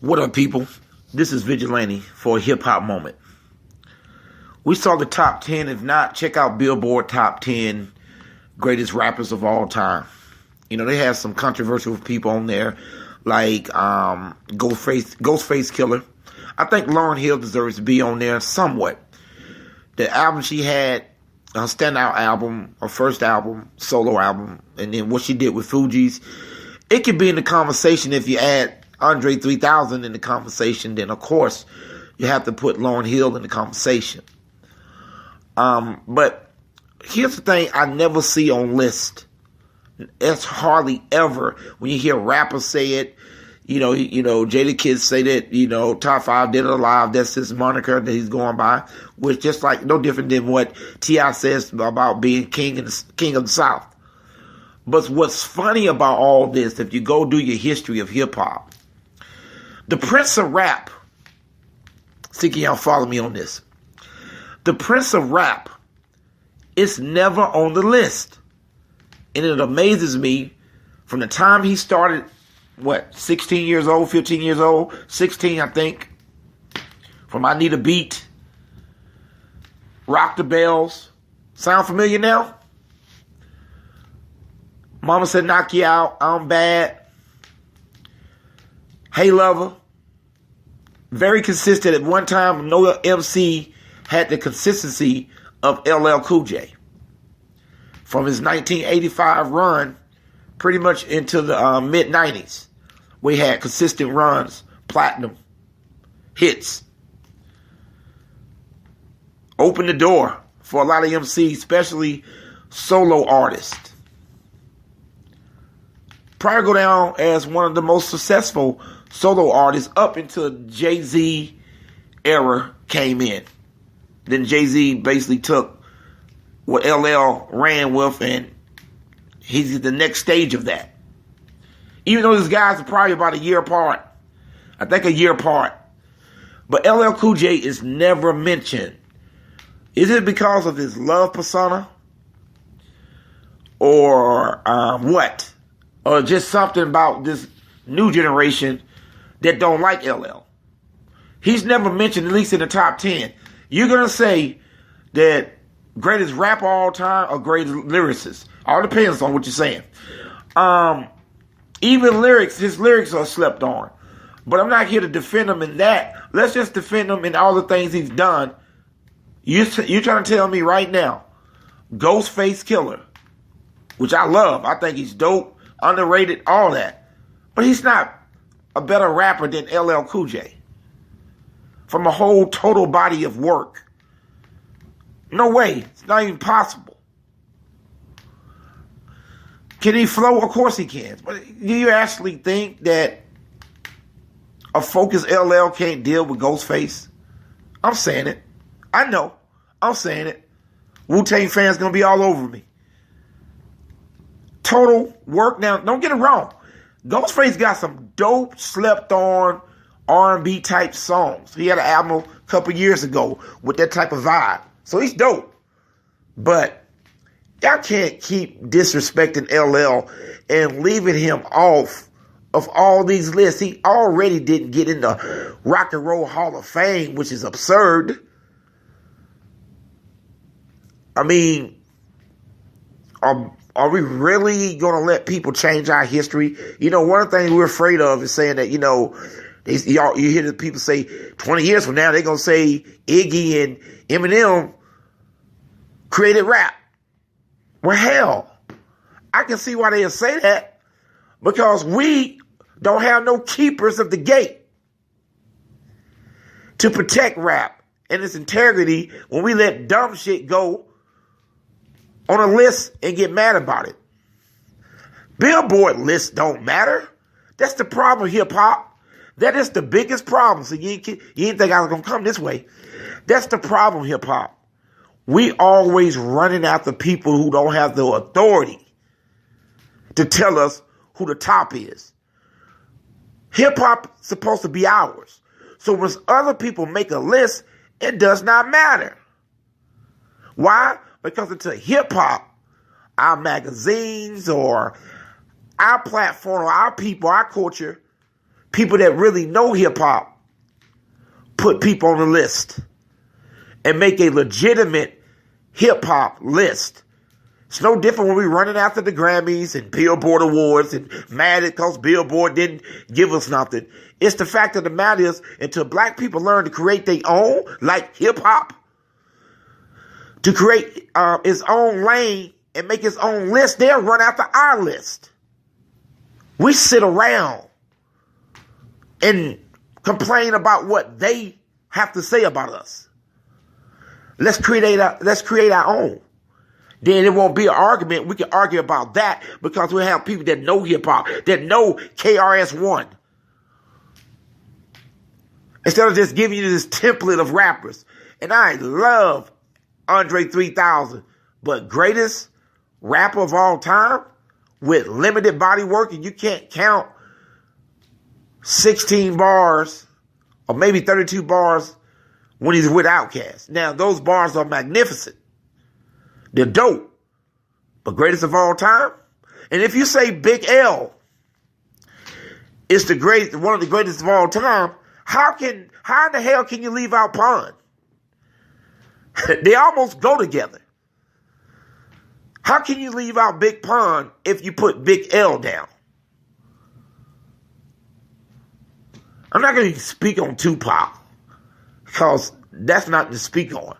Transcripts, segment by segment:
What up, people? This is Vigilante for a hip-hop moment. We saw the top 10. If not, check out Billboard top 10 greatest rappers of all time. You know, they have some controversial people on there, like Ghostface Killer. I think Lauryn Hill deserves to be on there somewhat. The album she had, her standout album, her first album, solo album, and then what she did with Fugees, it could be in the conversation. If you add Andre 3000 in the conversation, then of course you have to put Lauryn Hill in the conversation. But here's the thing I never see on list. It's hardly ever when you hear rappers say it. You know, Jada Kids say that, top 5 dead or alive, that's his moniker that he's going by, which just like no different than what T.I. says about being king of the South. But what's funny about all this, if you go do your history of hip hop, the Prince of Rap, see, can y'all follow me on this? The Prince of Rap is never on the list. And it amazes me from the time he started, 16 years old, 15 years old, 16, I think, from I Need a Beat, Rock the Bells. Sound familiar now? Mama Said Knock You Out, I'm Bad, Hey Lover. Very consistent. At one time, no MC had the consistency of LL Cool J. From his 1985 run, pretty much into the mid-90s, we had consistent runs, platinum, hits. Opened the door for a lot of MCs, especially solo artists. Probably go down as one of the most successful solo artists up until Jay-Z era came in. Then Jay-Z basically took what LL ran with, and he's at the next stage of that. Even though these guys are probably about a year apart. I think a year apart. But LL Cool J is never mentioned. Is it because of his love persona? Or what? Or just something about this new generation that don't like LL? He's never mentioned, at least in the top 10. You're going to say that greatest rapper all time or greatest lyricist. All depends on what you're saying. Even lyrics, his lyrics are slept on. But I'm not here to defend him in that. Let's just defend him in all the things he's done. You're trying to tell me right now, Ghostface Killer, which I love. I think he's dope, underrated, all that. But he's not a better rapper than LL Cool J. From a whole total body of work. No way. It's not even possible. Can he flow? Of course he can. But do you actually think that a focused LL can't deal with Ghostface? I'm saying it. I know. I'm saying it. Wu-Tang fans going to be all over me. Total work. Now, don't get it wrong. Ghostface got some dope, slept-on R&B type songs. He had an album a couple years ago with that type of vibe. So he's dope. But y'all can't keep disrespecting LL and leaving him off of all these lists. He already didn't get in the Rock and Roll Hall of Fame, which is absurd. I mean, are we really going to let people change our history? You know, one thing we're afraid of is saying that, you hear the people say 20 years from now, they're going to say Iggy and Eminem created rap. Well, hell, I can see why they'll say that, because we don't have no keepers of the gate to protect rap and its integrity when we let dumb shit go on a list and get mad about it. Billboard lists don't matter. That's the problem with hip-hop. That is the biggest problem. So you didn't think I was going to come this way. That's the problem with hip-hop. We always running after people who don't have the authority to tell us who the top is. Hip-hop is supposed to be ours. So when other people make a list, it does not matter. Why? Because it's a hip-hop, our magazines or our platform or our people, our culture, people that really know hip hop put people on the list and make a legitimate hip hop list. It's no different when we running after the Grammys and Billboard Awards and mad because Billboard didn't give us nothing. It's the fact of the matter is, until black people learn to create their own, like hip hop, to create its own lane and make its own list, they'll run after our list. We sit around and complain about what they have to say about us. Let's create our own. Then it won't be an argument. We can argue about that because we have people that know hip hop, that know KRS-One. Instead of just giving you this template of rappers. And I love Andre 3000, but greatest rapper of all time with limited body work, and you can't count 16 bars or maybe 32 bars when he's with Outkast. Now, those bars are magnificent. They're dope. But greatest of all time? And if you say Big L is one of the greatest of all time, how in the hell can you leave out Pun? They almost go together. How can you leave out Big Pun if you put Big L down? I'm not going to speak on Tupac because that's not to speak on.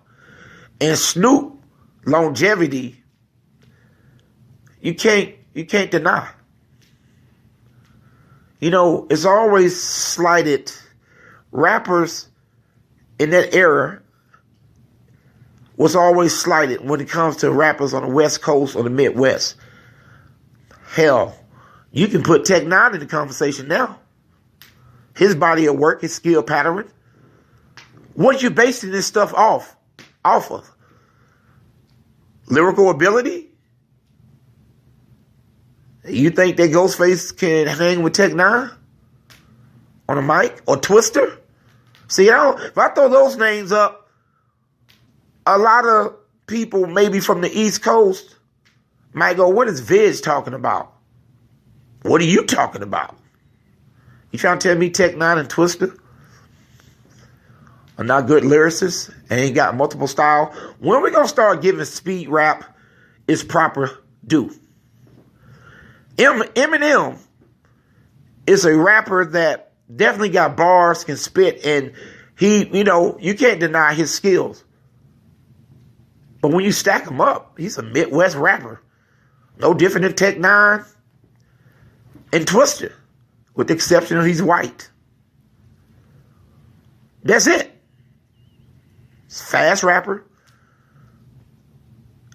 And Snoop longevity, you can't deny. You know, it's always slighted. Rappers in that era was always slighted when it comes to rappers on the West Coast or the Midwest. Hell, you can put Tech Nine in the conversation now. His body of work, his skill pattern. What you basing this stuff off of? Lyrical ability? You think that Ghostface can hang with Tech Nine on a mic or Twister? See, if I throw those names up, a lot of people maybe from the East Coast might go, what is Viz talking about? What are you talking about? You trying to tell me Tech Nine and Twister are not good lyricists and ain't got multiple style? When we gonna start giving speed rap its proper due? Eminem is a rapper that definitely got bars, can spit, and you can't deny his skills. But when you stack him up, he's a Midwest rapper. No different than Tech Nine and Twister, with the exception of he's white. That's it. It's a fast rapper.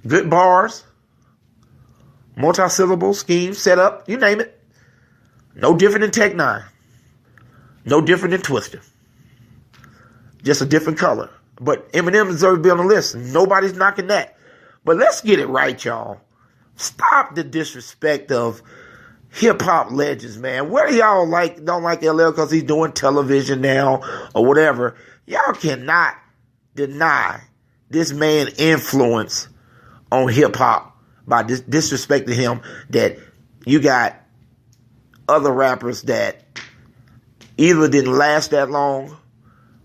Good bars. Multi-syllable scheme, setup, you name it. No different than Tech Nine. No different than Twister. Just a different color. But Eminem deserves to be on the list. Nobody's knocking that. But let's get it right, y'all. Stop the disrespect of hip-hop legends, man. Whether y'all don't like LL because he's doing television now or whatever, y'all cannot deny this man's influence on hip-hop by disrespecting him, that you got other rappers that either didn't last that long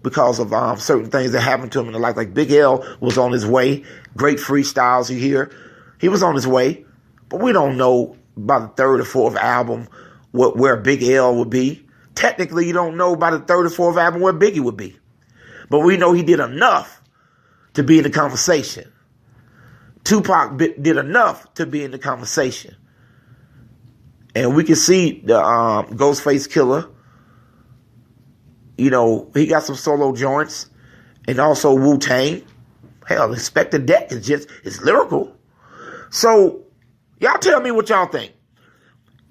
because of certain things that happened to him in life. Like Big L was on his way. Great freestyles you hear. He was on his way. But we don't know by the third or fourth album where Big L would be. Technically, you don't know by the third or fourth album where Biggie would be. But we know he did enough to be in the conversation. Tupac did enough to be in the conversation. And we can see the Ghostface Killer. You know, he got some solo joints. And also Wu-Tang. Hell, Inspector Deck is lyrical. So, y'all tell me what y'all think.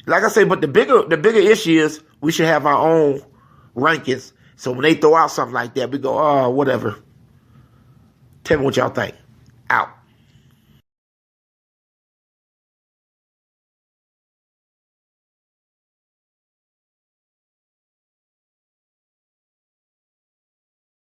Like I say, but the bigger issue is we should have our own rankings. So when they throw out something like that, we go, oh, whatever. Tell me what y'all think. Out.